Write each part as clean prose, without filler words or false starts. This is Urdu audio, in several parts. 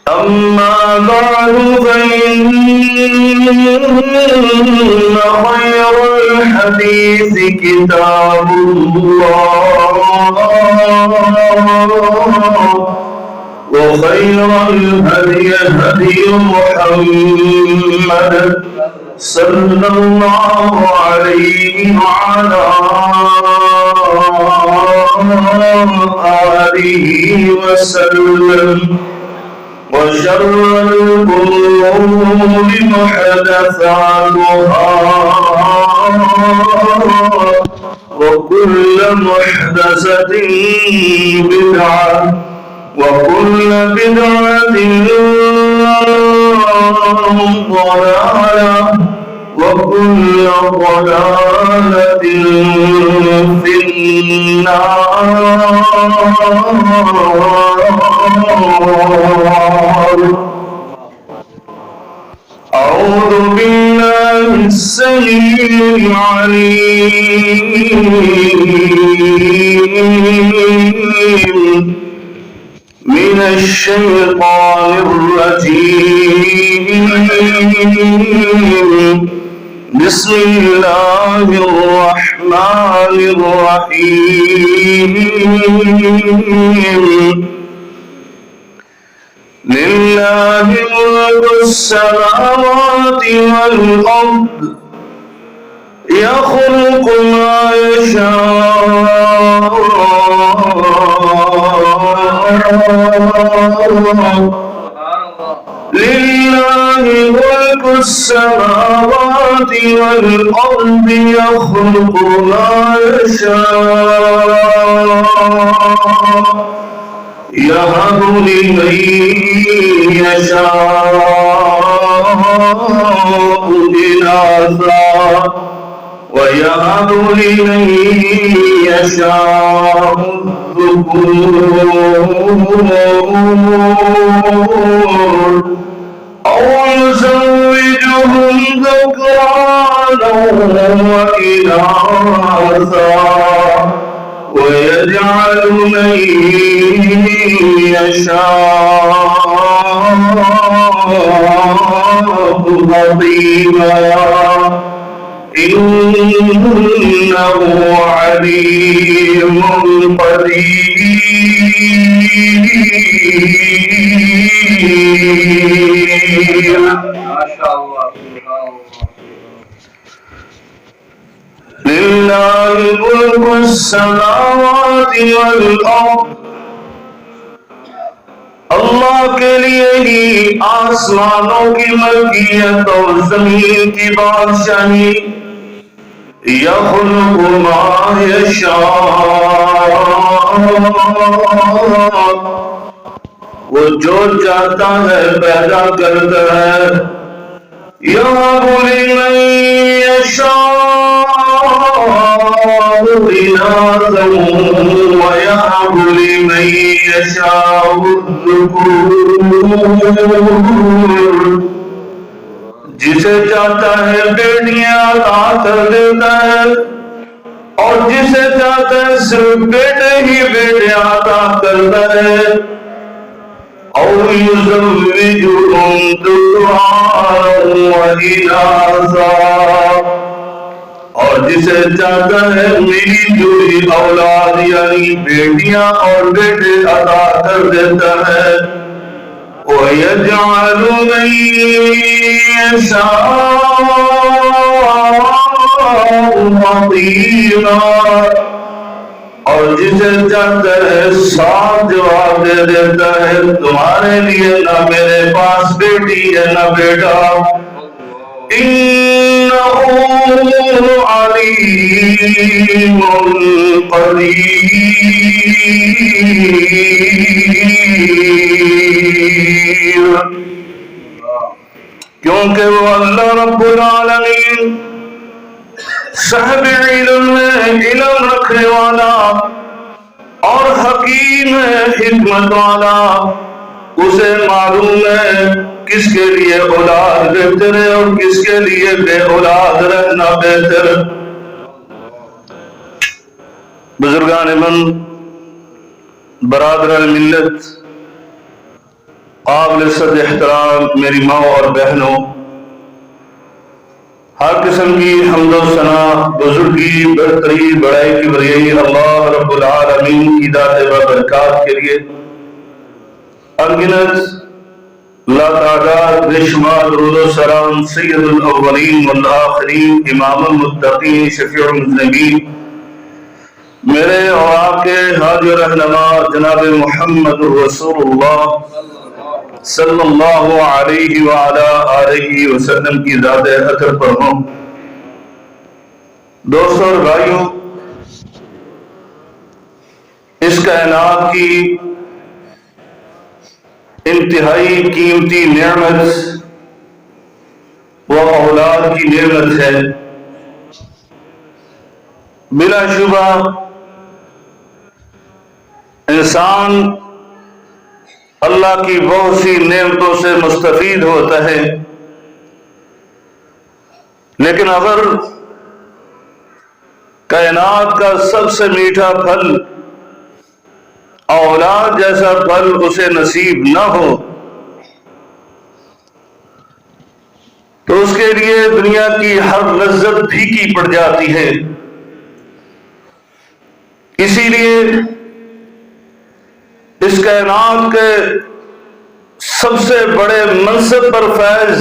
أما بعد فإن خير الحديث كتاب الله وخير الهدي هدي محمد صلى الله عليه وعلى آله وسلم وشر الأمور محدثاتها وكل محدثة بدعة وكل بدعة ضلالة وكل ضلالة في النار. أعوذ بالله السميع العليم من الشيطان الرجيم. بسم الله الرحمن الرحيم. لله ملك السماوات والأرض يخلق ما يشاء لله ملك السماوات والأرض يخلق ما يشاء يهب لمن يشاء إناثا ويهب لمن يشاء الذكور أو يزوجهم ذكرانا وإناثا ويجعل من يشاء عقيما إنه عليم قدير. ما شاء الله. لله ملك السماوات والأرض. اللہ کے لیے ہی آسمانوں کی ملکیت اور زمین کی بادشاہی. یخلق ما یشاء وہ جو چاہتا ہے پیدا کرتا ہے. یہب لمن یشاء إناثا ويهب لمن يشاء الذكور جسے چاہتا ہے بیٹیاں عطا کر دیتا ہے اور جسے چاہتا ہے صرف بیٹے ہی بیٹے عطا کرتا ہے. أو يزوجهم ذكرانا وإناثا اور جسے چاہتا ہے میری جوڑی اولاد یعنی بیٹیاں اور بیٹے عطا کر دیتا ہے. وَيَجْعَلُ مَن يَشَاءُ عَقِيمًا اور جسے چاہتا ہے صاف جواب دے دیتا ہے تمہارے لیے نہ میرے پاس بیٹی ہے نہ بیٹا. إنه عليم قدير کیونکہ وہ اللہ رب العالمین صاحب علم ہے، علم رکھنے والا اور حکیم ہے، حکمت والا. اسے معلوم ہے کس کے لیے اولاد بہتر ہے اور کس کے لیے بے اولاد رہنا بہتر. بزرگان من، برادر الملت، قابل عزت احترام میری ماں اور بہنوں، ہر قسم کی حمد و ثنا، بزرگی، برتری، بڑائی کی بڑائی اللہ رب العالمین کی ذات و برکات کے لیے انگنت لا تعداد بے شمار درود و سلام سید الاولین والآخرین، امام المتقین، شفیع المذنبین، میرے اور آپ کے ہادی رہنما جناب محمد رسول اللہ صلی اللہ علیہ وعلا آلہ وسلم کی ذات اطہر پر ہوں۔ دوستوں اور بھائیوں، اس کائنات کی انتہائی قیمتی نعمت وہ اولاد کی نعمت ہے۔ بلا شبہ انسان اللہ کی بہت سی نعمتوں سے مستفید ہوتا ہے، لیکن اگر کائنات کا سب سے میٹھا پھل اولاد جیسا پھل اسے نصیب نہ ہو تو اس کے لیے دنیا کی ہر لذت پھیکی پڑ جاتی ہے۔ اسی لیے اس کائنات کے سب سے بڑے منصب پر فیض،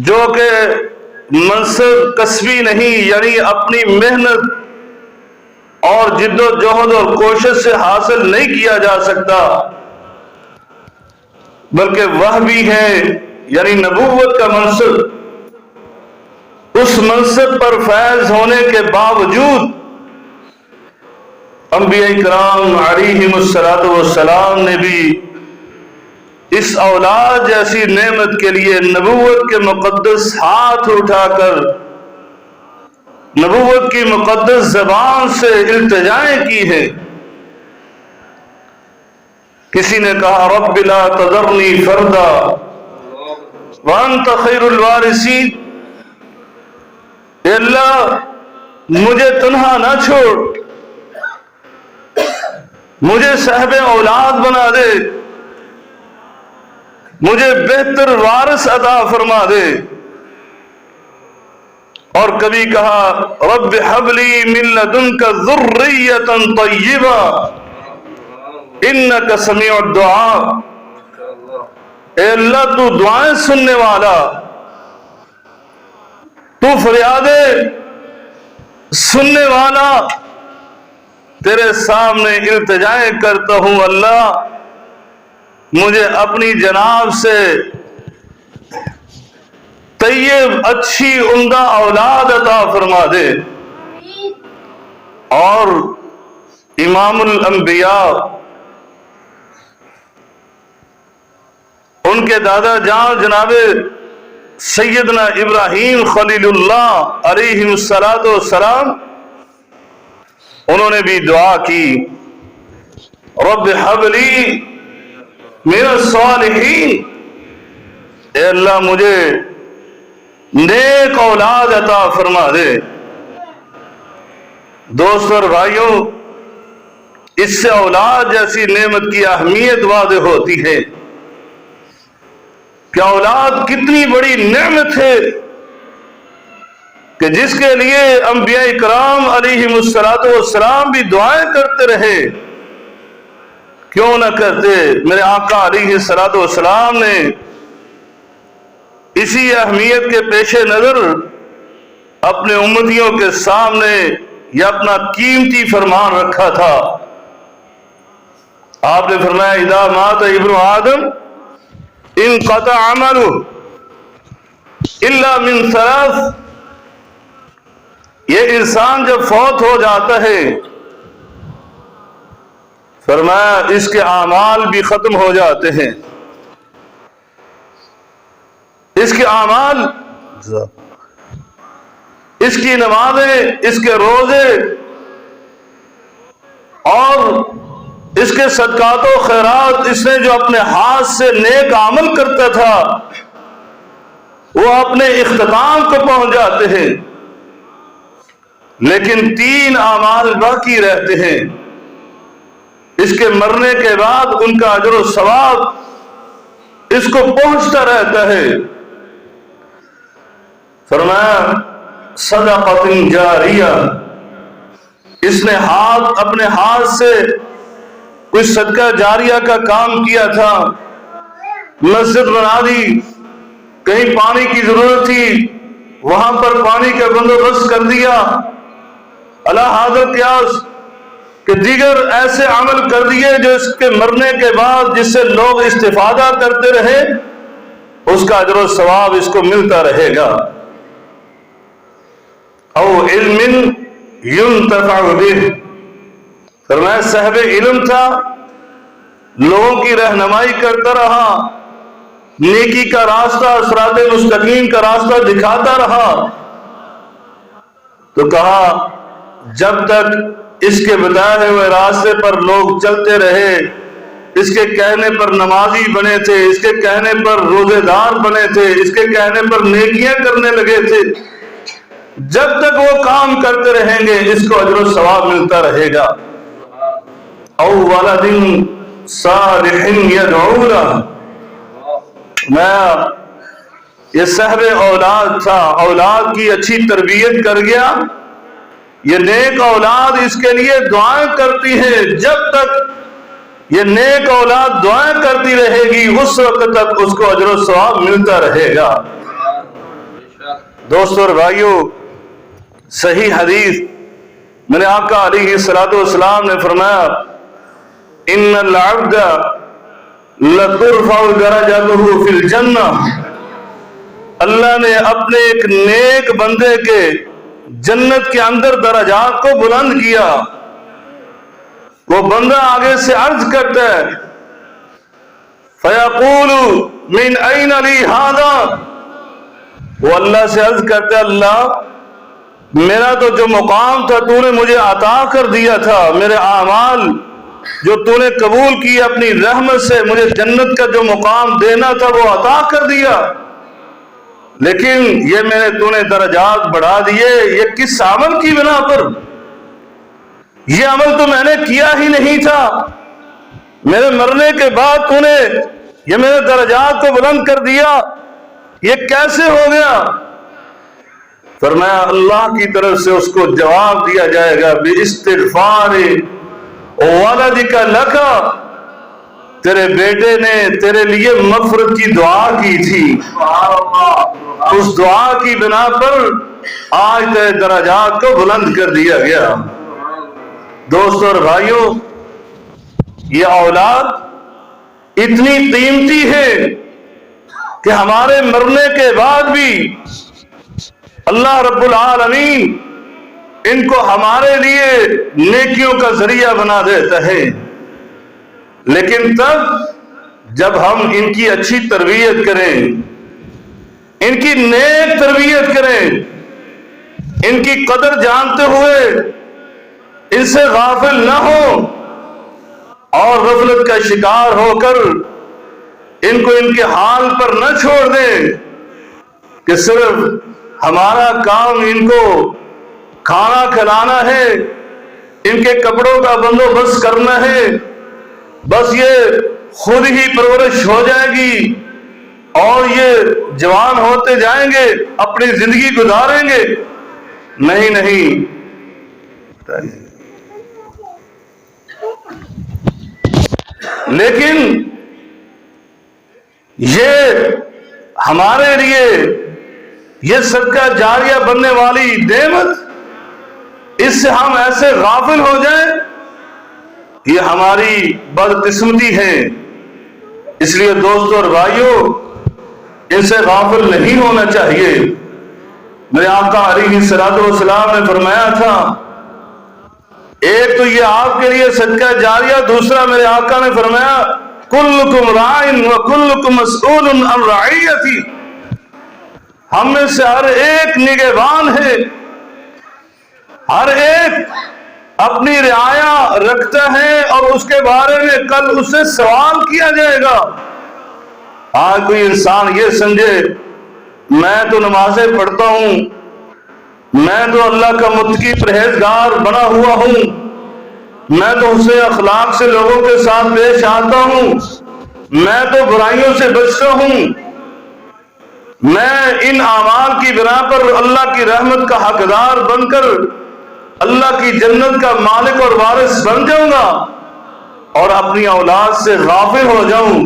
جو کہ منصب کسبی نہیں، یعنی اپنی محنت اور جد و جہد اور کوشش سے حاصل نہیں کیا جا سکتا، بلکہ وہ بھی ہے یعنی نبوت کا منصب۔ اس منصب پر فیض ہونے کے باوجود انبیاء کرام علیہم السلام نے بھی اس اولاد جیسی نعمت کے لیے نبوت کے مقدس ہاتھ اٹھا کر نبوت کی مقدس زبان سے التجائیں کی ہیں۔ کسی نے کہا رب لا تذرنی فردا وانت خیر الوارثین، اے اللہ مجھے تنہا نہ چھوڑ، مجھے صاحب اولاد بنا دے، مجھے بہتر وارث عطا فرما دے۔ اور کبھی کہا رب ہب لی من لدنک ذریۃ طیبہ انک سمیع الدعاء، اے اللہ تو دعائیں سننے والا، تو فریادیں سننے والا، تیرے سامنے التجائیں کرتا ہوں اللہ مجھے اپنی جناب سے طیب اچھی عمدہ اولاد عطا فرما دے۔ اور امام الانبیاء ان کے دادا جان جناب سیدنا ابراہیم خلیل اللہ علیہ السلام، انہوں نے بھی دعا کی رب ہب لی من الصالحین، اے اللہ مجھے نیک اولاد عطا فرما دے۔ دوستوں اور بھائیوں، اس سے اولاد جیسی نعمت کی اہمیت واضح ہوتی ہے کہ اولاد کتنی بڑی نعمت ہے کہ جس کے لیے انبیاء کرام علیہم السلام بھی دعائیں کرتے رہے۔ کیوں نہ کرتے؟ میرے آقا علیہ السلام نے اسی اہمیت کے پیش نظر اپنے امتیوں کے سامنے یہ اپنا قیمتی فرمان رکھا تھا۔ آپ نے فرمایا اذا مات ابن آدم انقطع عملہ الا من ثلاث، یہ انسان جب فوت ہو جاتا ہے فرمایا اس کے اعمال بھی ختم ہو جاتے ہیں، اس کے اعمال، اس کی نمازیں، اس کے روزے اور اس کے صدقات و خیرات، اس نے جو اپنے ہاتھ سے نیک عمل کرتا تھا وہ اپنے اختتام کو پہنچ جاتے ہیں، لیکن 3 اعمال باقی رہتے ہیں۔ اس کے مرنے کے بعد ان کا اجر و ثواب اس کو پہنچتا رہتا ہے۔ فرمایا صدقۃ جاریہ، اس نے اپنے ہاتھ سے کوئی صدقہ جاریہ کا کام کیا تھا، مسجد بنا دی، کہیں پانی کی ضرورت تھی وہاں پر پانی کا بندوبست کر دیا، اعلی حاضر قیاس کہ دیگر ایسے عمل کر دیے جو اس کے مرنے کے بعد جس سے لوگ استفادہ کرتے رہے، اس کا اجر و ثواب اس کو ملتا رہے گا۔ او علم ينتفع به، فرمایا صاحب علم تھا، لوگوں کی رہنمائی کرتا رہا، نیکی کا راستہ، صراط مستقیم کا راستہ دکھاتا رہا۔ تو کہا جب تک اس کے بتائے ہوئے راستے پر لوگ چلتے رہے، اس کے کہنے پر نمازی بنے تھے، اس کے کہنے پر روزے دار بنے تھے، اس کے کہنے پر نیکیاں کرنے لگے تھے، جب تک وہ کام کرتے رہیں گے اس کو اجر و ثواب ملتا رہے گا۔ او ولد صالح یدعو لہ، میں یہ صاحب اولاد تھا، اولاد کی اچھی تربیت کر گیا، یہ نیک اولاد اس کے لیے دعائیں کرتی ہے، جب تک یہ نیک اولاد دعائیں کرتی رہے گی اس وقت تک اس کو اجر و ثواب ملتا رہے گا۔ دوستو اور بھائیو، صحیح حدیث میرے آقا علیہ الصلوۃ والسلام نے فرمایا ان العبد لترفع درجته فی الجنہ، اللہ نے اپنے ایک نیک بندے کے جنت کے اندر درجات کو بلند کیا۔ وہ بندہ آگے سے عرض کرتا ہے فیقول من این لی ھذا، وہ اللہ سے عرض کرتا ہے اللہ میرا تو جو مقام تھا تو نے مجھے عطا کر دیا تھا، میرے اعمال جو تو نے قبول کی اپنی رحمت سے، مجھے جنت کا جو مقام دینا تھا وہ عطا کر دیا، لیکن یہ تو نے درجات بڑھا دیے، یہ کس عمل کی بنا پر؟ یہ عمل تو میں نے کیا ہی نہیں تھا، میرے مرنے کے بعد تو نے یہ میرے درجات کو بلند کر دیا، یہ کیسے ہو گیا؟ فرمایا اللہ کی طرف سے اس کو جواب دیا جائے گا باستغفار ولدک لک، تیرے بیٹے نے تیرے لیے مغفرت کی دعا کی تھی، اس دعا کی بنا پر آج تیرے درجات کو بلند کر دیا گیا۔ دوستو اور بھائیوں، یہ اولاد اتنی قیمتی ہے کہ ہمارے مرنے کے بعد بھی اللہ رب العالمین ان کو ہمارے لیے نیکیوں کا ذریعہ بنا دیتا ہے، لیکن تب جب ہم ان کی اچھی تربیت کریں، ان کی نیک تربیت کریں، ان کی قدر جانتے ہوئے ان سے غافل نہ ہوں اور غفلت کا شکار ہو کر ان کو ان کے حال پر نہ چھوڑ دیں کہ صرف ہمارا کام ان کو کھانا کھلانا ہے، ان کے کپڑوں کا بندوبست کرنا ہے، بس یہ خود ہی پرورش ہو جائے گی اور یہ جوان ہوتے جائیں گے، اپنی زندگی گزاریں گے۔ نہیں، لیکن یہ ہمارے لیے یہ صدقہ جاریہ بننے والی نعمت، اس سے ہم ایسے غافل ہو جائیں، یہ ہماری بدقسمتی ہے۔ اس لیے دوستو اور بھائیوں، ان سے غافل نہیں ہونا چاہیے۔ میرے آقا علیہ الصلوۃ والسلام نے فرمایا تھا، ایک تو یہ آپ کے لیے صدقہ جاریہ، دوسرا میرے آقا نے فرمایا کلکم راعٍ وکلکم مسئول عن رعیتہ، ہم میں سے ہر ایک نگہبان ہے، ہر ایک اپنی رعایا رکھتا ہے اور اس کے بارے میں کل اس سے سوال کیا جائے گا۔ آج کوئی انسان یہ سمجھے میں تو نمازیں پڑھتا ہوں، میں تو اللہ کا متقی پرہیزگار بنا ہوا ہوں، میں تو حسن اخلاق سے لوگوں کے ساتھ پیش آتا ہوں، میں تو برائیوں سے بچتا ہوں، میں ان اعمال کی بنا پر اللہ کی رحمت کا حقدار بن کر اللہ کی جنت کا مالک اور وارث بن جاؤں گا اور اپنی اولاد سے غافل ہو جاؤں۔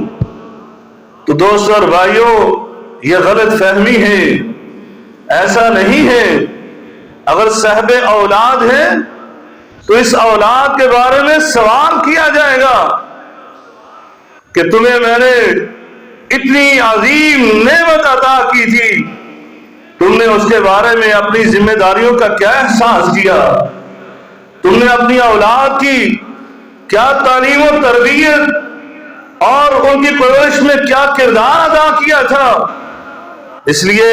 تو دوستو اور بھائیوں، یہ غلط فہمی ہے، ایسا نہیں ہے۔ اگر صاحب اولاد ہے تو اس اولاد کے بارے میں سوال کیا جائے گا کہ تمہیں میں نے اتنی عظیم نعمت عطا کی تھی، تم نے اس کے بارے میں اپنی ذمہ داریوں کا کیا احساس کیا، تم نے اپنی اولاد کی کیا تعلیم و تربیت اور ان کی پرورش میں کیا کردار ادا کیا تھا۔ اس لیے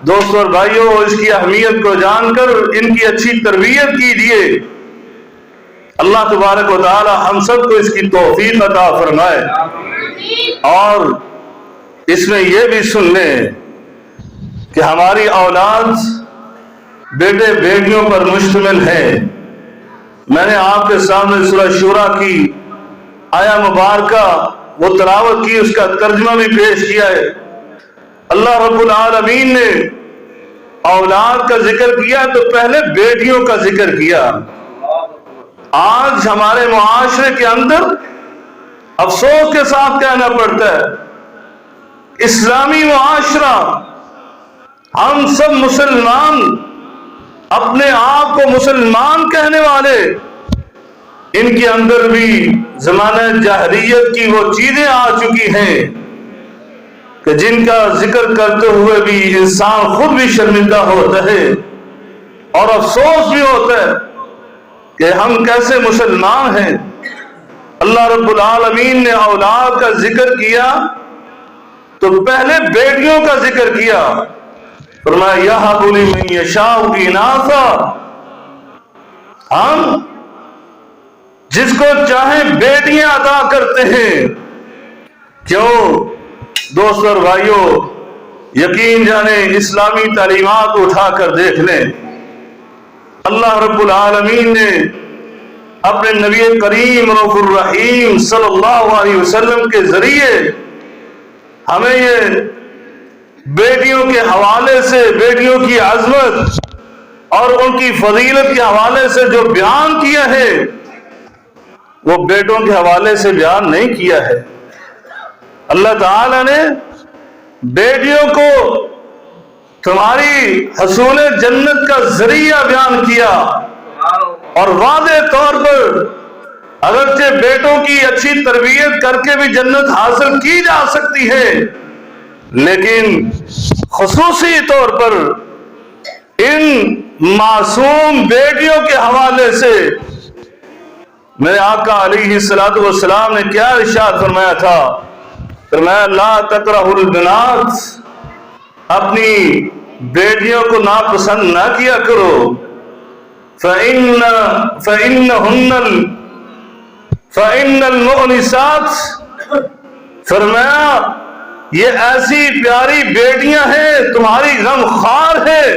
دوستو اور بھائیوں، اس کی اہمیت کو جان کر ان کی اچھی تربیت کیجیے۔ اللہ تبارک و تعالی ہم سب کو اس کی توفیق عطا فرمائے۔ اور اس میں یہ بھی سن لیں کہ ہماری اولاد بیٹے بیٹیوں پر مشتمل ہے۔ میں نے آپ کے سامنے سورہ شورى کی آیا مبارکہ وہ تلاوت کی، اس کا ترجمہ بھی پیش کیا ہے۔ اللہ رب العالمین نے اولاد کا ذکر کیا تو پہلے بیٹیوں کا ذکر کیا۔ آج ہمارے معاشرے کے اندر افسوس کے ساتھ کہنا پڑتا ہے، اسلامی معاشرہ، ہم سب مسلمان، اپنے آپ کو مسلمان کہنے والے، ان کے اندر بھی زمانہ جاہلیت کی وہ چیزیں آ چکی ہیں کہ جن کا ذکر کرتے ہوئے بھی انسان خود بھی شرمندہ ہوتا ہے اور افسوس بھی ہوتا ہے کہ ہم کیسے مسلمان ہیں۔ اللہ رب العالمین نے اولاد کا ذکر کیا تو پہلے بیٹیوں کا ذکر کیا، فرمایا یَهَبُ لِمَن یَشَاءُ إِنَاثًا، ہم جس کو چاہیں بیٹیاں عطا کرتے ہیں۔ کیوں دوستو اور بھائیوں، یقین جانیں، اسلامی تعلیمات اٹھا کر دیکھ لیں، اللہ رب العالمین نے اپنے نبی کریم رؤوف الرحیم صلی اللہ علیہ وسلم کے ذریعے ہمیں یہ بیٹیوں کے حوالے سے، بیٹیوں کی عظمت اور ان کی فضیلت کے حوالے سے جو بیان کیا ہے وہ بیٹوں کے حوالے سے بیان نہیں کیا ہے۔ اللہ تعالی نے بیٹیوں کو تمہاری حصول جنت کا ذریعہ بیان کیا، اور واضح طور پر اگرچہ بیٹوں کی اچھی تربیت کر کے بھی جنت حاصل کی جا سکتی ہے، لیکن خصوصی طور پر ان معصوم بیٹیوں کے حوالے سے میرے آقا علیہ الصلوۃ والسلام نے کیا ارشاد فرمایا تھا؟ فرمایا لا تکرہوا البنات، اپنی بیٹیوں کو ناپسند نہ کیا کرو، فَإِنَّ الْمُؤْنِسَاتِ، فرمایا یہ ایسی پیاری بیٹیاں ہیں، تمہاری غم خوار ہیں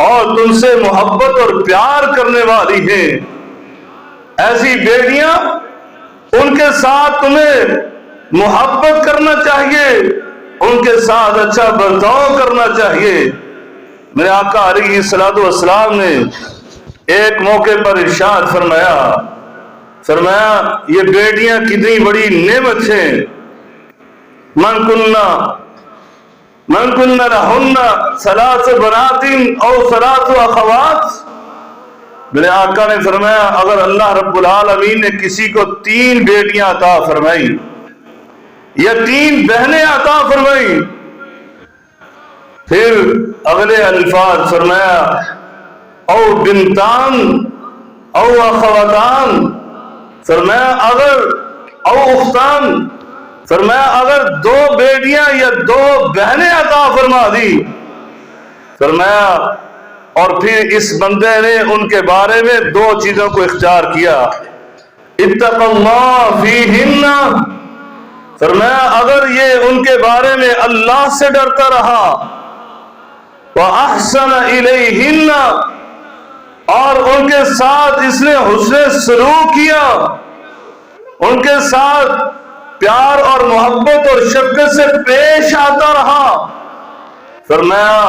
اور تم سے محبت اور پیار کرنے والی ہیں۔ ایسی بیٹیاں، ان کے ساتھ تمہیں محبت کرنا چاہیے، ان کے ساتھ اچھا برتاؤ کرنا چاہیے۔ میرے آقا علیہ الصلوۃ والسلام نے ایک موقع پر ارشاد فرمایا یہ بیٹیاں کتنی بڑی نعمت ہیں، من کن لہن ثلاث بنات او ثلاث اخوات، میرے آقا نے فرمایا اگر اللہ رب العالمین نے کسی کو 3 بیٹیاں عطا فرمائی یا 3 بہنیں عطا فرمائی، پھر اگلے الفاظ فرمایا او بنتان او اخواتان، فرمایا اگر او اختان، فرمایا اگر 2 بیٹیاں یا 2 بہنیں عطا فرما دی، فرمایا اور پھر اس بندے نے ان کے بارے میں 2 چیزوں کو اختیار کیا، اتق اللہ فیہن، فرمایا اگر یہ ان کے بارے میں اللہ سے ڈرتا رہا، وَأَحْسَنَ إِلَيْهِنَّ، اور ان کے ساتھ اس نے حسن سلوک کیا، ان کے ساتھ پیار اور محبت اور شفقت سے پیش آتا رہا۔ فرمایا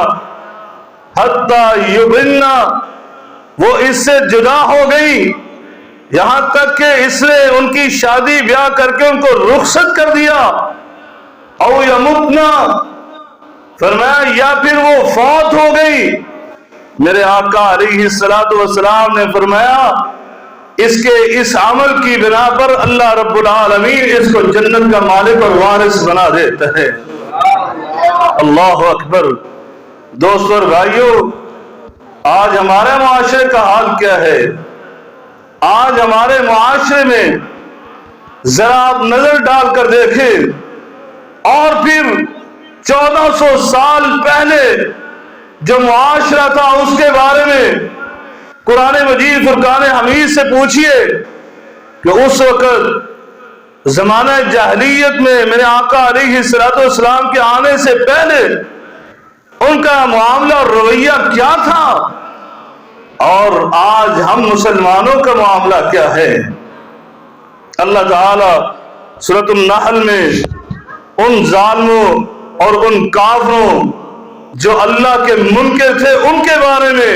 حتی یبننا، وہ اس سے جدا ہو گئی، یہاں تک کہ اس نے ان کی شادی بیاہ کر کے ان کو رخصت کر دیا۔ او یمتنا، فرمایا یا پھر وہ فوت ہو گئی۔ میرے آقا علیہ السلام نے فرمایا اس کے اس عمل کی بنا پر اللہ رب العالمین اس کو جنت کا مالک اور وارث بنا دیتا ہے۔ اللہ اکبر۔ دوستو اور بھائیو، آج ہمارے معاشرے کا حال کیا ہے؟ آج ہمارے معاشرے میں ذرا آپ نظر ڈال کر دیکھیں، اور پھر 1400 سال پہلے جو معاشرہ تھا اس کے بارے میں قرآن مجید فرقان حمید سے پوچھئے کہ اس وقت زمانہ جاہلیت میں میرے آقا علیہ السلام کے آنے سے پہلے ان کا معاملہ اور رویہ کیا تھا، اور آج ہم مسلمانوں کا معاملہ کیا ہے۔ اللہ تعالی سورۃ النحل میں ان ظالموں اور ان کافروں جو اللہ کے منکر تھے ان کے بارے میں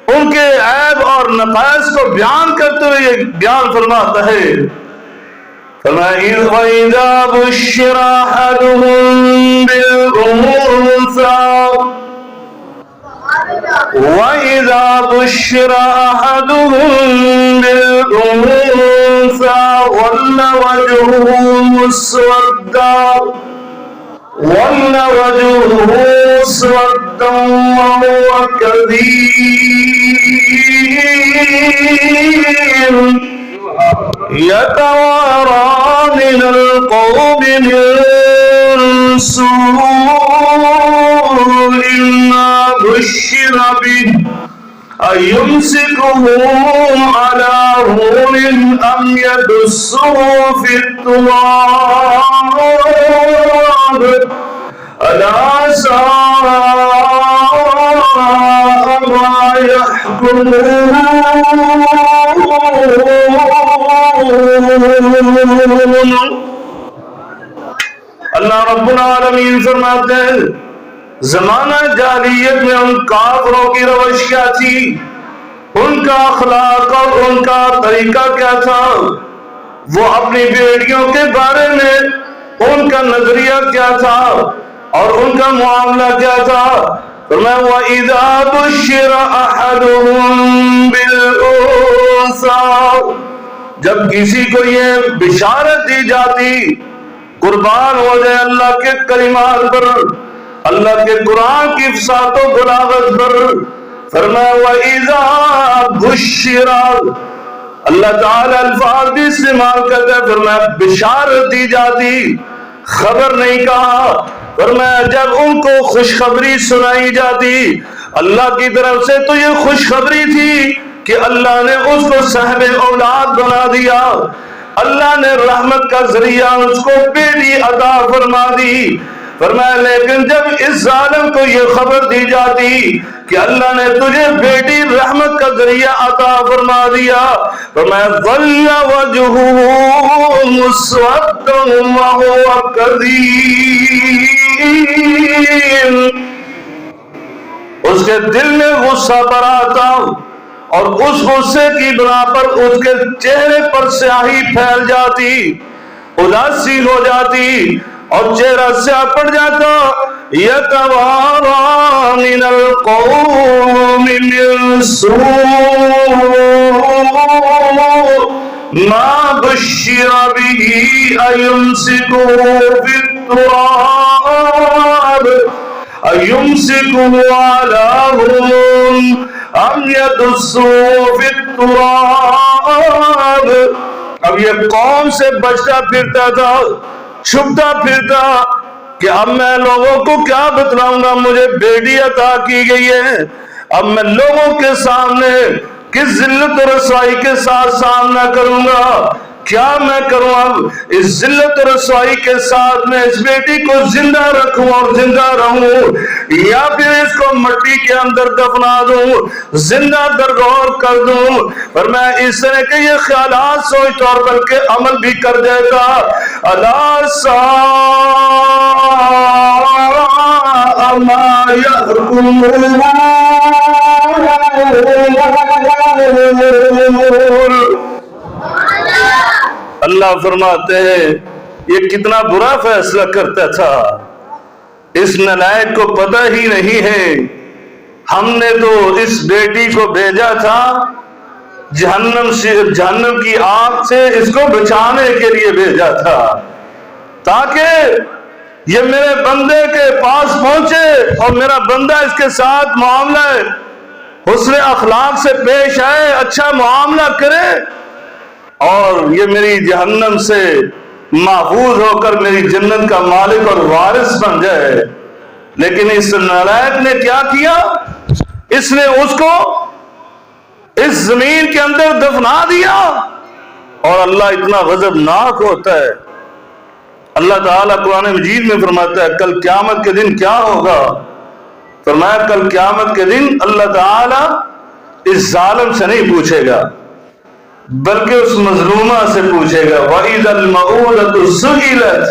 ان کے عیب اور نقائص کو بیان کرتے ہوئے یہ بیان فرماتا ہے، وَإِذَا بُشِّرَ أَحَدُهُم بِالْأُنثَىٰ وَإِذَا بُشِّرَ أَحَدُهُم بِالْأُنثَىٰ ظَلَّ وَجْهُهُ مُسْوَدًّا وَهُوَ كَظِيمٌ يَتَوَارَىٰ مِنَ الْقَوْمِ مِن سُوءِ مَا بُشِّرَ بِهِ أَيُمْسِكُهُ عَلَىٰ هُونٍ أَمْ يَدُسُّهُ فِي التُّرَابِ أَلَا سَاءَ مَا يَحْكُمُونَ۔ اللہ رب العالمین فرماتے ہیں زمانہ جاہلیت میں ان کافروں کی روش کیا تھی، ان کا اخلاق اور ان کا طریقہ کیا تھا، وہ اپنی بیٹیوں کے بارے میں ان کا نظریہ کیا تھا اور ان کا معاملہ کیا تھا۔ فرمایا وَإِذَا بُشِّرَ أَحَدُهُم بِالْأُنثَىٰ، جب کسی کو یہ بشارت دی جاتی، قربان ہو جائے اللہ کے کلمات پر، اللہ کے قرآن کی فصاحت و بلاغت پر۔ فرمایا وَإِذَا بُشِّرَ، اللہ تعالی الفاظ بھی استعمال کرتا ہے، فرمایا بشارت دی جاتی، خبر نہیں کہا۔ فرمایا جب ان کو خوشخبری سنائی جاتی اللہ کی طرف سے تو یہ خوشخبری تھی کہ اللہ نے اس کو صاحب اولاد بنا دیا، اللہ نے رحمت کا ذریعہ اس کو بیٹی عطا فرما دی۔ فرمایا لیکن جب اس ظالم کو یہ خبر دی جاتی کہ اللہ نے تجھے بیٹی رحمت کا ذریعہ عطا فرما دیا، فرمایا ظَلَّ وَجْهُهُ مُسْوَدًّا وَهُوَ كَظِيمٌ، اس کے دل میں غصہ پر آتا اور اس غصے کی بنا پر اس کے چہرے پر سیاہی پھیل جاتی، اداسی ہو جاتی اور چہرہ سیاہ پڑ جاتا۔ يَتَوَارَىٰ مِنَ الْقَوْمِ مِن سُوءِ مَا بُشِّرَ بِهِ أَيُمْسِكُهُ فِي التُّرَابِ أَيُمْسِكُهُ عَلَىٰ هُونٍ أَمْ يَدُسُّهُ فِي التُّرَابِ۔ اب یہ قوم سے بچتا پھرتا تھا، چھپتا پھرتا کہ اب میں لوگوں کو کیا بتلاؤں گا، مجھے بیٹی عطا کی گئی ہے، اب میں لوگوں کے سامنے کس ذلت و رسوائی کے ساتھ سامنا کروں گا، کیا میں کروں اب اس ذلت و رسوائی کے ساتھ میں اس بیٹی کو زندہ رکھوں اور زندہ رہوں یا پھر اس کو مٹی کے اندر دفنا دوں زندہ درگور کر دوں پر میں اس طرح کے یہ خیالات سوچتا اور بلکہ عمل بھی کر دیتا الا ساء ما يحكمون اللہ فرماتے ہیں یہ کتنا برا فیصلہ کرتا تھا اس نالائق کو پتہ ہی نہیں ہے ہم نے تو اس بیٹی کو بھیجا تھا جہنم کی آگ سے اس کو بچانے کے لیے بھیجا تھا تاکہ یہ میرے بندے کے پاس پہنچے اور میرا بندہ اس کے ساتھ معاملہ حسن اخلاق سے پیش آئے اچھا معاملہ کرے اور یہ میری جہنم سے محفوظ ہو کر میری جنت کا مالک اور وارث بن جائے لیکن اس نالائق نے کیا کیا اس نے اس کو اس زمین کے اندر دفنا دیا اور اللہ اتنا غضبناک ہوتا ہے اللہ تعالیٰ قرآن مجید میں فرماتا ہے کل قیامت کے دن کیا ہوگا فرمایا کل قیامت کے دن اللہ تعالیٰ اس ظالم سے نہیں پوچھے گا بلکہ اس مظلومہ سے پوچھے گا وَإِذَا الْمَوْءُودَةُ سُئِلَتْ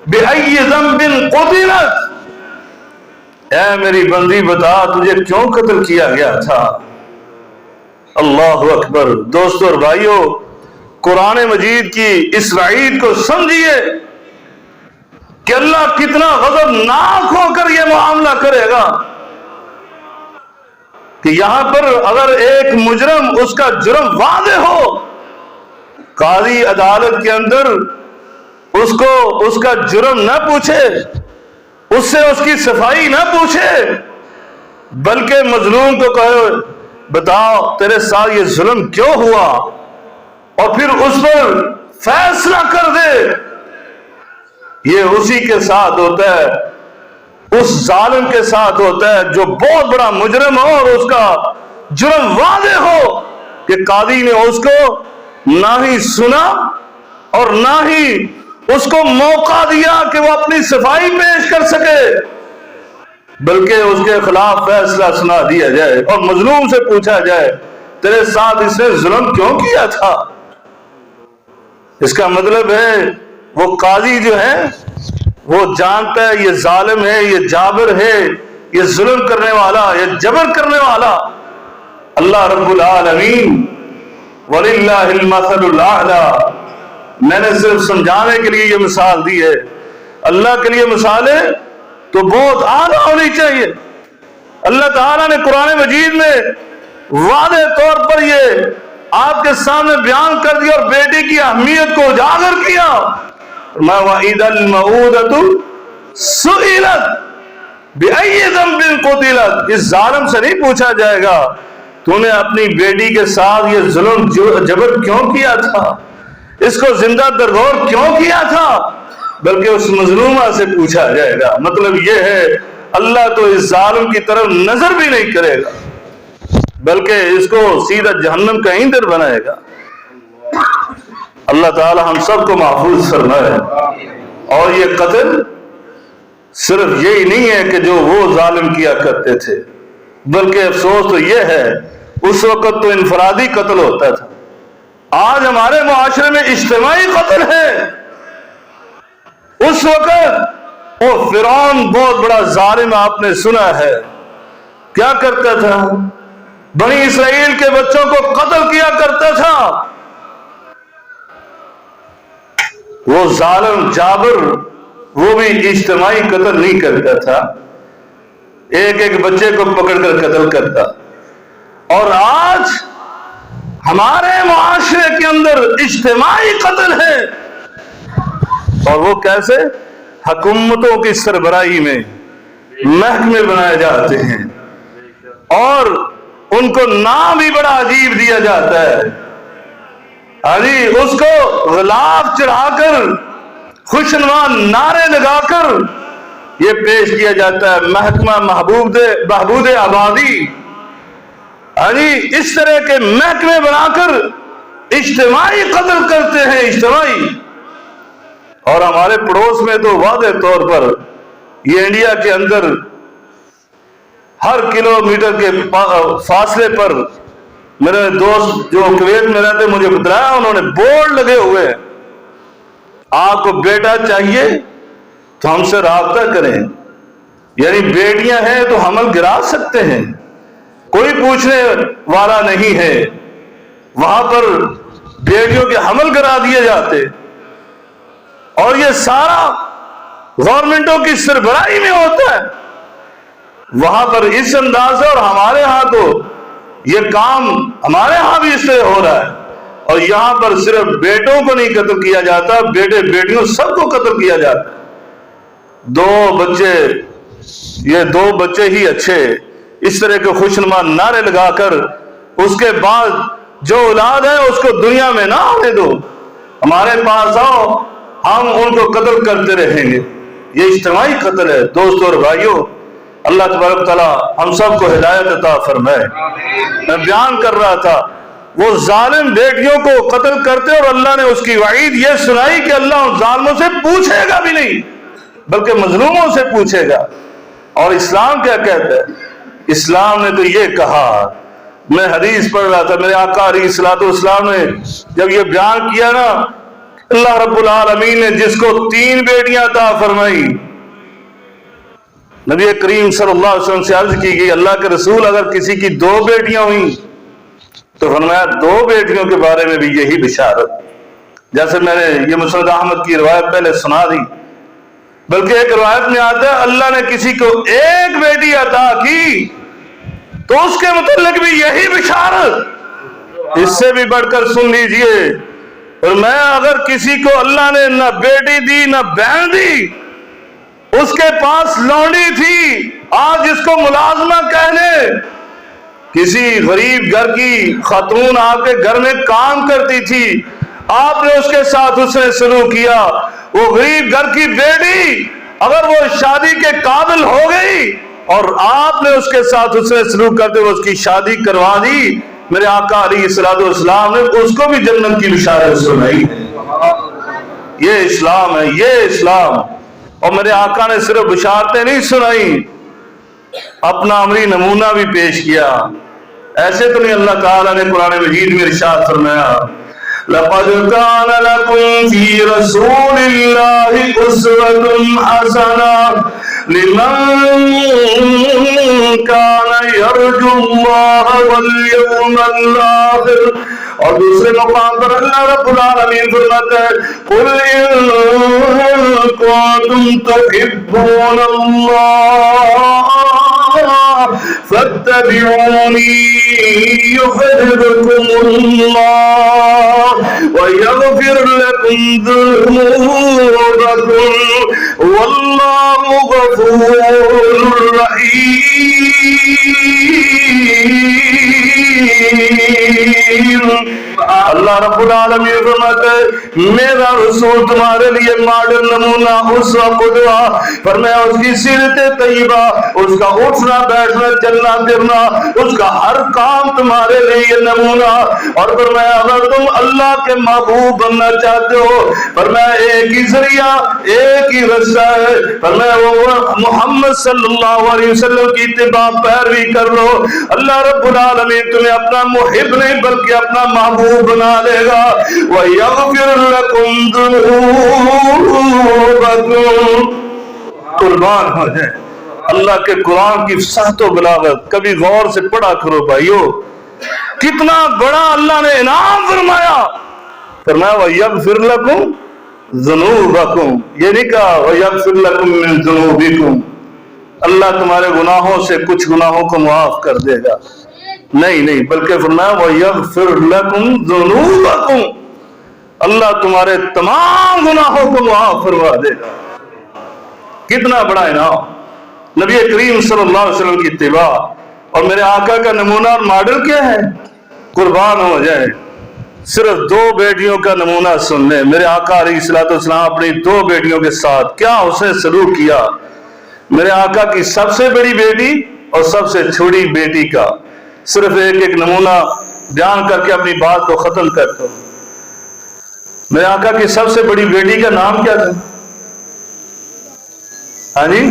بِأَيِّ ذَنبٍ قُتِلَتْ اے میری بندی بتا تجھے کیوں قتل کیا گیا تھا اللہ اکبر دوستو اور بھائیو قرآن مجید کی اس وعید کو سمجھیے کہ اللہ کتنا غضبناک ہو کر یہ معاملہ کرے گا کہ یہاں پر اگر ایک مجرم اس کا جرم واضح ہو قاضی عدالت کے اندر اس کو اس کا جرم نہ پوچھے اس سے اس کی صفائی نہ پوچھے بلکہ مظلوم کو کہے بتاؤ تیرے ساتھ یہ ظلم کیوں ہوا اور پھر اس پر فیصلہ کر دے یہ اسی کے ساتھ ہوتا ہے اس ظالم کے ساتھ ہوتا ہے جو بہت بڑا مجرم ہو اور اس کا جرم واضح ہو کہ قاضی نے اس کو نہ ہی سنا اور نہ ہی اس کو موقع دیا کہ وہ اپنی صفائی پیش کر سکے بلکہ اس کے خلاف فیصلہ سنا دیا جائے اور مظلوم سے پوچھا جائے تیرے ساتھ اس نے ظلم کیوں کیا تھا اس کا مطلب ہے وہ قاضی جو ہے وہ جانتا ہے یہ ظالم ہے یہ جابر ہے یہ ظلم کرنے والا یہ جبر کرنے والا اللہ رب العالمین وَلِلَّهِ الْمَثَلُ الْأَعْلَى میں نے صرف سمجھانے کے لیے یہ مثال دی ہے اللہ کے لیے مثالیں تو بہت اعلیٰ ہونی چاہیے اللہ تعالیٰ نے قرآن مجید میں واضح طور پر یہ آپ کے سامنے بیان کر دیا اور بیٹی کی اہمیت کو اجاگر کیا وَإِذَا الْمَوْءُودَةُ سُئِلَتْ بِأَيِّ ذَنبٍ قُتِلَتْ اس ظالم سے نہیں پوچھا جائے گا تو نے اپنی بیٹی کے ساتھ یہ ظلم جبر کیوں کیا تھا اس کو زندہ درگور کیوں کیا تھا بلکہ اس مظلومہ سے پوچھا جائے گا مطلب یہ ہے اللہ تو اس ظالم کی طرف نظر بھی نہیں کرے گا بلکہ اس کو سیدھا جہنم کا ایندھن بنائے گا اللہ تعالی ہم سب کو محفوظ فرمائے اور یہ قتل صرف یہی نہیں ہے کہ جو وہ ظالم کیا کرتے تھے بلکہ افسوس تو یہ ہے اس وقت تو انفرادی قتل ہوتا تھا آج ہمارے معاشرے میں اجتماعی قتل ہے اس وقت وہ فرعون بہت بڑا ظالم آپ نے سنا ہے کیا کرتا تھا بنی اسرائیل کے بچوں کو قتل کیا کرتا تھا وہ ظالم جابر وہ بھی اجتماعی قتل نہیں کرتا تھا ایک ایک بچے کو پکڑ کر قتل کرتا اور آج ہمارے معاشرے کے اندر اجتماعی قتل ہے اور وہ کیسے حکومتوں کی سربراہی میں محکمے بنائے جاتے ہیں اور ان کو نام بھی بڑا عجیب دیا جاتا ہے اس کو غلاف چڑھا کر خوشنما نعرے لگا کر یہ پیش کیا جاتا ہے محکمہ بہبود آبادی اس طرح کے محکمے بنا کر اجتماعی قتل کرتے ہیں، اجتماعی. اور ہمارے پڑوس میں تو واضح طور پر یہ انڈیا کے اندر ہر کلومیٹر کے فاصلے پر میرے دوست جو کویت میں رہتے مجھے بتایا، انہوں نے بورڈ لگے ہوئے ہیں، آپ کو بیٹا چاہیے تو ہم سے رابطہ کریں. یعنی بیٹیاں ہیں تو حمل گرا سکتے ہیں، کوئی پوچھنے والا نہیں ہے. وہاں پر بیٹیوں کے حمل کرا دیے جاتے، اور یہ سارا گورنمنٹوں کی سربراہی میں ہوتا ہے. وہاں پر اس انداز سے، اور ہمارے ہاں تو یہ کام ہمارے ہاں بھی اس سے ہو رہا ہے. اور یہاں پر صرف بیٹوں کو نہیں قتل کیا جاتا، بیٹے بیٹیوں سب کو قتل کیا جاتا ہے. 2 بچے، یہ 2 بچے ہی اچھے، اس طرح کے خوشنما نعرے لگا کر اس کے بعد جو اولاد ہے اس کو دنیا میں نہ آنے دو، ہمارے پاس آؤ، ہم ان کو قتل کرتے رہیں گے. یہ اجتماعی قتل ہے. دوستوں اور بھائیوں، اللہ تبارک تعالیٰ ہم سب کو ہدایت عطا فرمائے. میں بیان کر رہا تھا وہ ظالم بیٹیوں کو قتل کرتے، اور اللہ نے اس کی وعید یہ سنائی کہ اللہ ان ظالموں سے پوچھے گا بھی نہیں بلکہ مظلوموں سے پوچھے گا. اور اسلام کیا کہتا ہے؟ اسلام نے تو یہ کہا، میں حدیث پڑھ رہا تھا، میرے آقا علیہ الصلوۃ والسلام نے جب یہ بیان کیا نا، اللہ رب العالمین نے جس کو 3 بیٹیاں عطا فرمائی، نبی کریم صلی اللہ علیہ وسلم سے عرض کی گئی اللہ کے رسول اگر کسی کی 2 بیٹیاں ہوئیں تو فرمایا 2 بیٹیوں کے بارے میں بھی یہی بشارت. جیسے میں نے یہ مسند احمد کی روایت پہلے سنا دی، بلکہ ایک روایت میں آتا ہے اللہ نے کسی کو 1 بیٹی عطا کی تو اس کے متعلق بھی یہی بشارت. اس سے بھی بڑھ کر سن لیجئے، اور میں اگر کسی کو اللہ نے نہ بیٹی دی نہ بہن دی، اس کے پاس لونڈی تھی، آج جس کو ملازمہ کہنے، کسی غریب گھر کی خاتون آپ کے گھر میں کام کرتی تھی، آپ نے اس کے ساتھ حسن سلوک کیا، وہ غریب گھر کی بیٹی اگر وہ شادی کے قابل ہو گئی اور آپ نے اس کے ساتھ حسن سلوک کرتے ہوئے اس کی شادی کروا دی، میرے آقا علیہ الصلوۃ والسلام نے اس کو بھی جنت کی بشارت سنائی ہے. یہ اسلام ہے، یہ اسلام. اور میرے آقا نے صرف بشارتیں نہیں سنائی، اپنا عملی نمونہ بھی پیش کیا. ایسے تو نہیں، اللہ تعالیٰ نے قرآن مجید میں ارشاد فرمایا لَقَدْ كَانَ لَكُمْ فِي رَسُولِ اللَّهِ أُسْوَةٌ حَسَنَةٌ لِمَنْ كَانَ يَرْجُو اللَّهَ وَالْيَوْمَ الْآخِرَ. اور دوسرے مقام پر اللہ رب العالمین فرماتا ہے قُلْ إِن كُنتُمْ تُحِبُّونَ اللَّهَ فَاتَّبِعُونِي يُحْبِبْكُمُ اللَّهُ وَيَغْفِرْ لَكُمْ ذُنُوبَكُمْ وَاللَّهُ غَفُورٌ رَحِيمٌ. اللہ رب العالمین فرماتا ہے میرا رسول تمہارے لیے ماڈل نمونہ اسوہ قدوہ، فرمایا اس کی سیرت طیبہ، اس کا اٹھنا بیٹھنا چلنا پھرنا، اس کا ہر کام تمہارے لیے نمونہ. اور فرمایا اگر تم اللہ کے محبوب بننا چاہتے ہو، فرمایا ایک ہی ذریعہ ایک ہی رستہ ہے، فرمایا وہ محمد صلی اللہ علیہ وسلم کی اتباع پیروی کر لو. اللہ رب العالمین تمہیں اپنا محب نہیں بلکہ اپنا محبوب بنا دے گا. وَيَغْفِرْ لَكُمْ ذُنُوبَكُمْ. قربان ہو جائے اللہ کے قرآن کی فصاحت و بلاغت. کبھی غور سے پڑھا کرو بھائیو، کتنا بڑا اللہ نے انعام فرمایا. فرمایا وَيَغْفِرْ لَكُمْ ذُنُوبَكُمْ، یہ نہیں کہا وَيَغْفِرْ لَكُمْ مِنْ ذُنُوبِكُمْ، اللہ تمہارے گناہوں سے کچھ گناہوں کو معاف کر دے گا. نہیں، بلکہ فرمایا وَيَغْفِرْ لَكُمْ ذُنُوبَكُمْ، اللہ تمہارے تمام گناہوں کو معاف فرما دے گا. کتنا بڑا انعام. نبی کریم صلی اللہ علیہ وسلم کی اتباع اور میرے آقا کا نمونہ اور ماڈل کیا ہے؟ قربان ہو جائے. صرف 2 بیٹیوں کا نمونہ سن لیں. میرے آقا علیہ الصلوۃ والسلام اپنی 2 بیٹیوں کے ساتھ کیا اسے سلوک کیا. میرے آقا کی سب سے بڑی بیٹی اور سب سے چھوٹی بیٹی کا صرف ایک نمونہ بیان کر کے اپنی بات کو ختم کرتا ہوں. میرے آقا کی سب سے بڑی بیٹی کا نام کیا تھا؟ ہاں جی،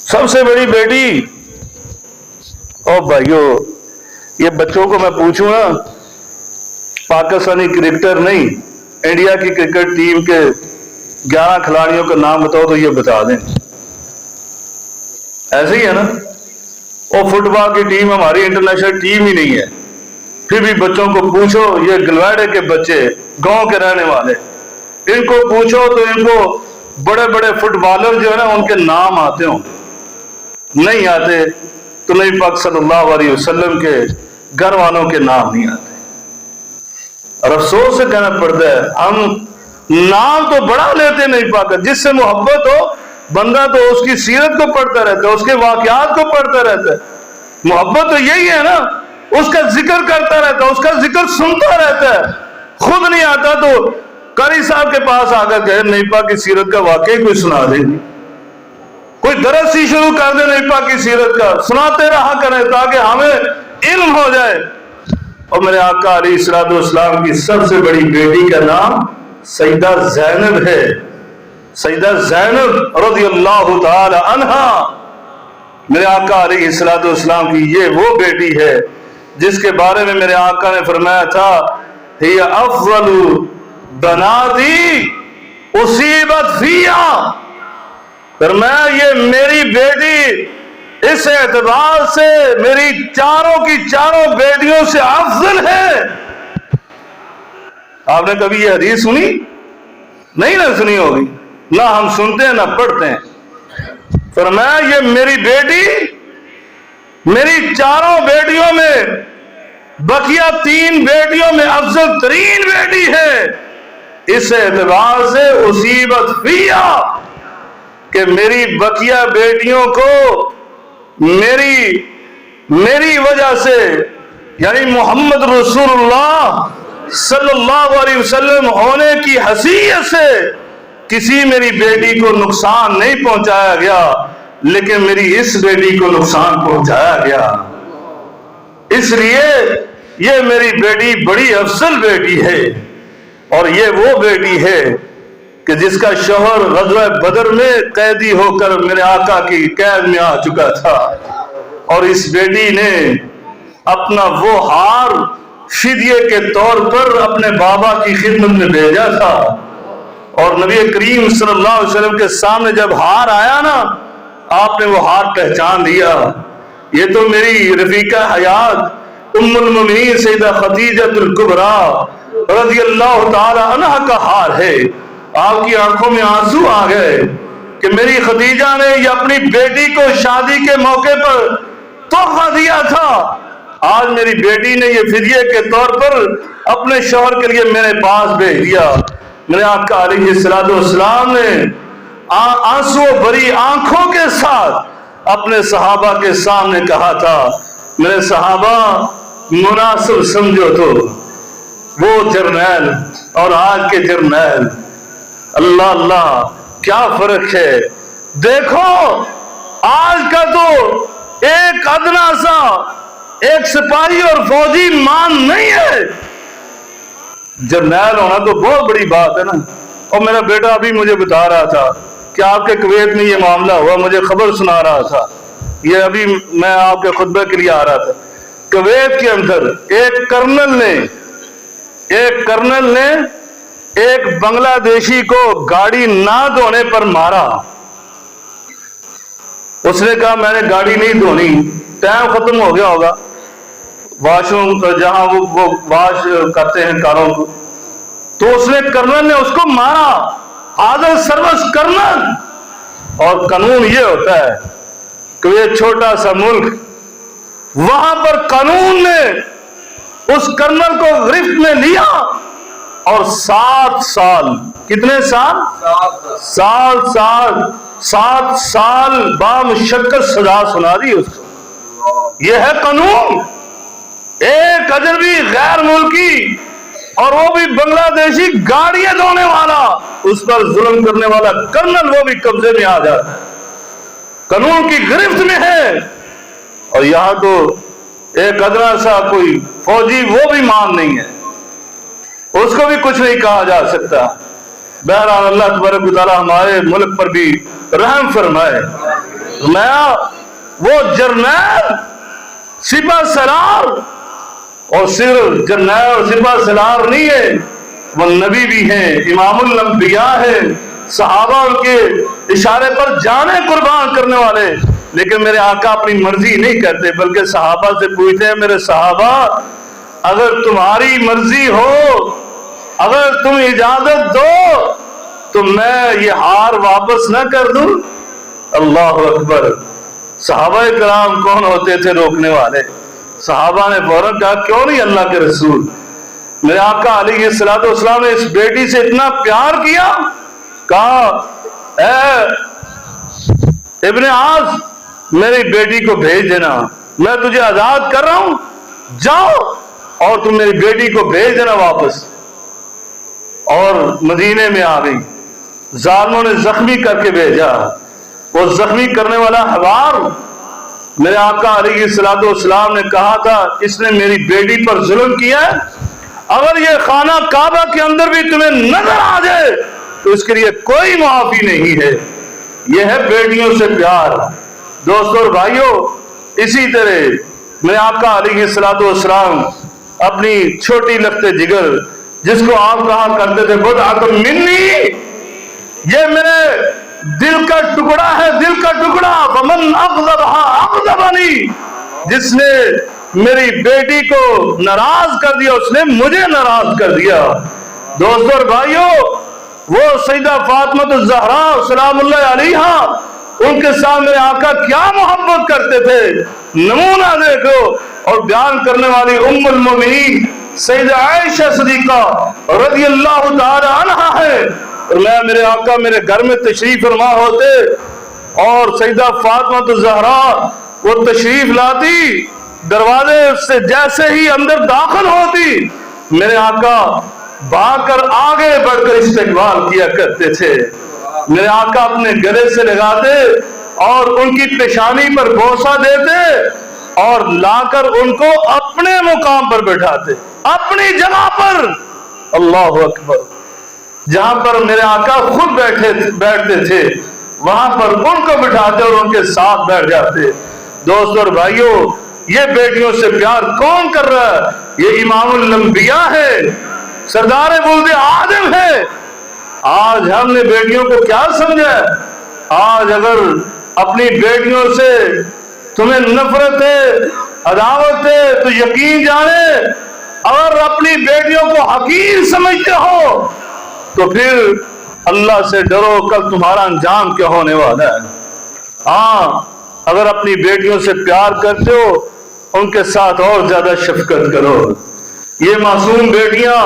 سب سے بڑی بیٹی. او بھائیو، یہ بچوں کو میں پوچھوں نا، پاکستانی کرکٹر نہیں، انڈیا کی کرکٹ ٹیم کے 11 کھلاڑیوں کا نام بتاؤ تو یہ بتا دیں. ایسے ہی ہے نا. اور فٹ بال کی ٹیم ہماری انٹرنیشنل ٹیم ہی نہیں ہے، پھر بھی بچوں کو پوچھو، یہ گلواڑے کے بچے گاؤں کے رہنے والے، ان کو پوچھو تو ان کو بڑے بڑے فٹ بالر جو ہے نا ان کے نام آتے ہوں. نہیں آتے تو نبی پاک صلی اللہ علیہ وسلم کے گھر والوں کے نام نہیں آتے. اور افسوس سے کہنا پڑتا ہے، ہم نام تو بڑا لیتے نہیں پاک، جس سے محبت ہو بندہ تو اس کی سیرت کو پڑھتا رہتا ہے، اس کے واقعات کو پڑھتا رہتا ہے. محبت تو یہی ہے نا، اس کا ذکر کرتا رہتا ہے، اس کا ذکر سنتا رہتا ہے. خود نہیں آتا تو قاری صاحب کے پاس آ کر کہ نبی پاک کی سیرت کا واقعی کوئی سنا دے، کوئی درس ہی شروع کر دے نبی پاک کی سیرت کا، سناتے رہا کریں تاکہ ہمیں علم ہو جائے. اور میرے آقا علیہ الصلوۃ والسلام کی سب سے بڑی بیٹی کا نام سیدہ زینب ہے. سیدہ زینب رضی اللہ تعالی عنہا میرے آقا علیہ الصلوۃ والسلام کی یہ وہ بیٹی ہے جس کے بارے میں میرے آقا نے فرمایا تھا، ہی افضل بناتی اصیبت فیہا. فرمایا یہ میری بیٹی اس اعتبار سے میری چاروں کی چاروں بیٹیوں سے افضل ہے. آپ نے کبھی یہ حدیث سنی؟ نہیں نہ سنی ہوگی، نہ ہم سنتے ہیں نہ پڑھتے ہیں. فرمایا یہ میری بیٹی میری چاروں بیٹیوں میں بقیہ 3 بیٹیوں میں افضل ترین بیٹی ہے، اس اعتبار سے اصیبت فیہا کہ میری بقیہ بیٹیوں کو میری وجہ سے، یعنی محمد رسول اللہ صلی اللہ علیہ وسلم ہونے کی حیثیت سے کسی میری بیٹی کو نقصان نہیں پہنچایا گیا، لیکن میری اس بیٹی کو نقصان پہنچایا گیا. اس لیے یہ میری بیٹی بڑی افضل بیٹی ہے. اور یہ وہ بیٹی ہے کہ جس کا شوہر غزوہ بدر میں قیدی ہو کر میرے آقا کی قید میں آ چکا تھا، اور اس بیٹی نے اپنا وہ ہار فدیے کے طور پر اپنے بابا کی خدمت میں بھیجا تھا. اور نبی کریم صلی اللہ علیہ وسلم کے سامنے جب ہار آیا نا، آپ نے وہ ہار پہچان لیا، یہ تو میری رفیقہ حیات ام المؤمنین سیدہ خدیجہ الکبریٰ رضی اللہ تعالی عنہ کا ہار ہے. آپ کی آنکھوں میں آنسو آ گئے کہ میری خدیجہ نے یہ اپنی بیٹی کو شادی کے موقع پر تحفہ دیا تھا، آج میری بیٹی نے یہ فدیے کے طور پر اپنے شوہر کے لیے میرے پاس بھیج دیا. میرے آقا علیہ الصلوۃ والسلام نے آنسو بھری آنکھوں کے ساتھ اپنے صحابہ کے سامنے کہا تھا، میرے صحابہ مناسب سمجھو تو وہ جرنیل اور آج کے جرنیل، اللہ اللہ کیا فرق ہے. دیکھو آج کا تو ایک ادنا سا ایک سپاہی اور فوجی مان نہیں ہے، جرنیل ہونا تو بہت بڑی بات ہے نا. اور میرا بیٹا ابھی مجھے بتا رہا تھا کہ آپ کے کویت میں یہ معاملہ ہوا، مجھے خبر سنا رہا تھا، یہ ابھی میں آپ کے خطبے کے لیے آ رہا تھا. کویت کے اندر ایک کرنل نے ایک بنگلہ دیشی کو گاڑی نہ دھونے پر مارا. اس نے کہا میں نے گاڑی نہیں دھونی، ٹائم ختم ہو گیا ہوگا، واش روم جہاں وہ واش کرتے ہیں کاروں کو، تو اس نے کرنل نے اس کو مارا، آدر سروس کرنل. اور قانون یہ ہوتا ہے کہ یہ چھوٹا سا ملک، وہاں پر قانون نے اس کرنل کو گرفت میں لیا اور 7 سال، کتنے سال؟ 7 سال بامشقت سزا سنا دی اس کو. یہ ہے قانون. ایک اجنبی غیر ملکی اور وہ بھی بنگلہ دیشی گاڑیاں دھونے والا، اس پر ظلم کرنے والا کرنل وہ بھی قبضے میں آ جاتا ہے، قانون کی گرفت میں ہے. اور یہاں تو ایک ادنا سا کوئی فوجی وہ بھی مان نہیں ہے. اس کو بھی کچھ نہیں کہا جا سکتا۔ بہرحال اللہ تبارک و تعالیٰ ہمارے ملک پر بھی رحم فرمائے۔ میں وہ جرنیل سپہ سالار، اور صرف جرنیل اور سپہ سالار نہیں ہے، وہ نبی بھی ہیں، امام الانبیاء ہیں، صحابہ ان کے اشارے پر جانیں قربان کرنے والے۔ لیکن میرے آقا اپنی مرضی نہیں کرتے، بلکہ صحابہ سے پوچھتے ہیں میرے صحابہ اگر تمہاری مرضی ہو، اگر تم اجازت دو تو میں یہ ہار واپس نہ کر دوں؟ اللہ اکبر۔ صحابہ کرام کون ہوتے تھے روکنے والے؟ صحابہ نے فوراً کہا کیوں نہیں اللہ کے رسول، میرے آقا علیہ السلام نے اس بیٹی سے اتنا پیار کیا، کہا اے ابن عاص میری بیٹی کو بھیج دینا، میں تجھے آزاد کر رہا ہوں، جاؤ اور تم میری بیٹی کو بھیج دینا واپس۔ اور مدینے میں آ گئی، ظالموں نے زخمی کر کے بھیجا، وہ زخمی کرنے والا حوار میرے آقا علیہ السلام نے کہا تھا اس نے میری بیٹی پر ظلم کیا ہے، اگر یہ خانہ کعبہ کے اندر بھی تمہیں نظر آ جائے تو اس کے لیے کوئی معافی نہیں ہے۔ یہ ہے بیٹیوں سے پیار۔ دوستوں اور بھائیوں، اسی طرح میرے آقا علیہ السلام اپنی چھوٹی لخت جگر جس کو آپ کہا کرتے تھے بدعۃ منی، یہ میرے دل کا ٹکڑا ہے، دل کا ٹکڑا، فمن اغضبها اغضبنی، جس نے میری بیٹی کو ناراض کر دیا اس نے مجھے ناراض کر دیا۔ دوستوں اور بھائیوں، وہ سیدہ فاطمہ الزہرا سلام اللہ علیہا، ان کے ساتھ میرے آقا کیا محبت کرتے تھے، نمونہ دیکھو۔ اور بیان کرنے والی ام المومنین سیدہ عائشہ صدیقہ رضی اللہ تعالی عنہا ہے، اور میرے آقا میرے گھر میں تشریف فرما ہوتے اور سیدہ فاطمہ الزہرا وہ تشریف لاتی، دروازے سے جیسے ہی اندر داخل ہوتی میرے آقا بھاگ کر آگے بڑھ کر استقبال کیا کرتے تھے۔ میرے آقا اپنے گلے سے لگاتے اور ان کی پیشانی پر بوسہ دیتے اور لا کر ان کو اپنے مقام پر بٹھاتے، اپنی جگہ پر۔ اللہ اکبر۔ جہاں پر میرے آقا خود بیٹھتے تھے وہاں پر ان کو بٹھاتے اور ان کے ساتھ بیٹھ جاتے۔ دوستوں اور بھائیوں، یہ بیٹیوں سے پیار کون کر رہا ہے؟ یہ امام الانبیاء ہے، سردار ولد آدم ہے۔ آج ہم نے بیٹیوں کو کیا سمجھا ہے؟ آج اگر اپنی بیٹیوں سے تمہیں نفرت ہے، عداوت ہے، تو یقین جانے اگر اپنی بیٹیوں کو حقیر سمجھتے ہو تو پھر اللہ سے ڈرو، کل تمہارا انجام کیا ہونے والا ہے۔ ہاں، اگر اپنی بیٹیوں سے پیار کرتے ہو ان کے ساتھ اور زیادہ شفقت کرو۔ یہ معصوم بیٹیاں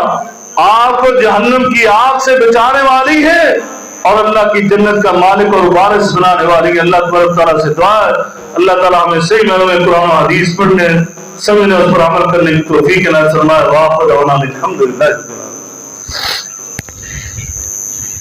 آپ کو جہنم کی آگ سے بچانے والی ہیں اور اللہ کی جنت کا مالک اور وارث بنانے والی ہے۔ اللہ تبارک تعالیٰ سے دعا ہے اللہ تعالیٰ ہمیں صحیح معنوں میں قرآن و حدیث پڑھنے، سمجھنے اور پر عمل کرنے کی توفیق عنایت فرمائے۔ وآخر دعوانا الحمدللہ۔